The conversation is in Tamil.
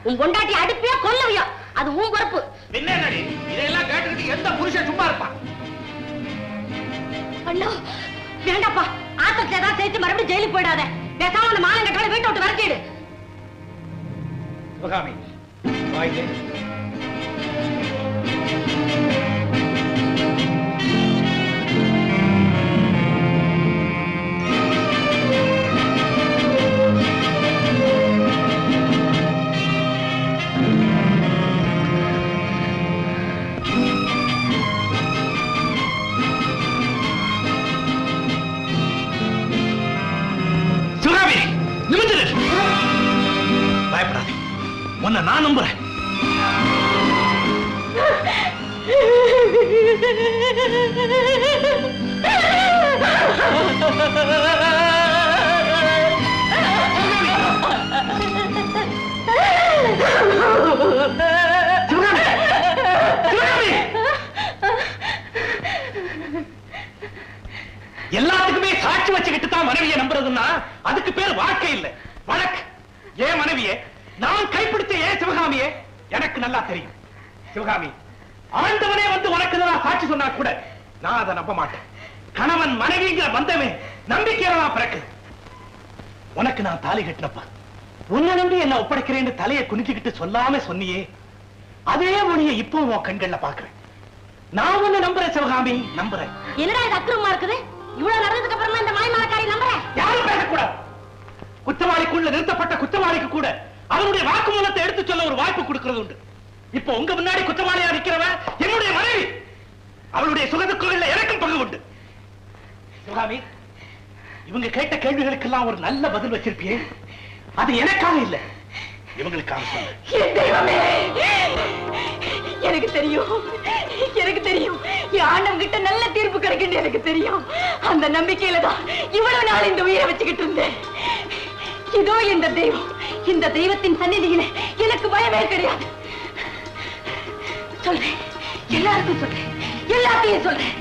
உன் பொண்டாட்டி அடுப்பியா கொல்லவியா அது உன் பொறுப்பு. என்னடி இதெல்லாம் கேட்டுக்கிட்டு எந்த புருஷன் சும்மா இருப்பான்? அண்ணா வேண்டாப்பா, ஆத்தத்துல ஏதாவது சேர்த்து மறுபடியும் ஜெயிலுக்கு போயிடாத. பேசாம அந்த மாலங்கட்டோட வீட்டை விட்டு விரட்டிடு. சிவகாமி வாய்க்கு உன்னை நான் நம்புறேன். எல்லாத்துக்குமே சாட்சி வச்சுக்கிட்டு தான் மனைவியை நம்புறதுன்னா அதுக்கு பேர் வாழ்க்கை இல்லை, வழக்கு. ஏன் மனைவியே நான் கைப்பிடித்த ஏன் சிவகாமியே எனக்கு நல்லா தெரியும். சிவகாமி, ஆண்டவனே வந்து உனக்கு நான் சாட்சி சொன்னா கூட நான் அதை நம்ப மாட்டேன். கணவன் மனைவிங்கிற பந்தமே நம்பிக்கையில நான் பிறக்கு. உனக்கு நான் தாலி கட்டினப்ப உன்னை நம்பி என்ன ஒப்படைக்கிறேன்னு தலையை குனிஞ்சுக்கிட்டு சொல்லாம சொன்னியே, அதே மொழியை இப்போ உன் கண்கள்ல பாக்குறேன். நான் உன்னை நம்புறேன் சிவகாமி, நம்புறேன். என்னடா இது அக்கிரமமா இருக்குது? இவ்வளவு நடந்ததுக்கு அப்புறமா இந்த மாய்மாலக்காரி நம்புறேன்? யாரும் பேசக்கூடாது. குற்றவாளிக்குள்ள நிறுத்தப்பட்ட குற்றவாளிக்கு கூட அவனுடைய வாக்குமூலத்தை எடுத்து சொல்ல ஒரு வாய்ப்பு கொடுக்கிறது உண்டு. இப்போ உங்க முன்னாடி குற்றவாளியா இருக்கிறவன் என்னுடைய மனைவி. அவளுடைய சுகதுக்குள்ள எனக்கும் பங்கு உண்டு. சிவகாமி, இவங்க கேட்ட கேள்விகளுக்கெல்லாம் ஒரு நல்ல பதில் வச்சிருப்பியே, அது எனக்காக இல்ல, இவங்களுக்காக சொன்ன. எனக்கு தெரியும், எனக்கு தெரியும், என் ஆண்டவன் கிட்ட நல்ல தீர்ப்பு கிடைக்கும் எனக்கு தெரியும். அந்த நம்பிக்கையில தான் இவ்வளவு நாள் இந்த உயிரை வச்சுக்கிட்டு இருந்தேன். இதோ இந்த தெய்வம், இந்த தெய்வத்தின் சந்நிதியில எனக்கு பயமே கிடையாது. சொல்றேன், எல்லாருக்கும் சொல்றேன், எல்லாத்தையும் சொல்றேன்.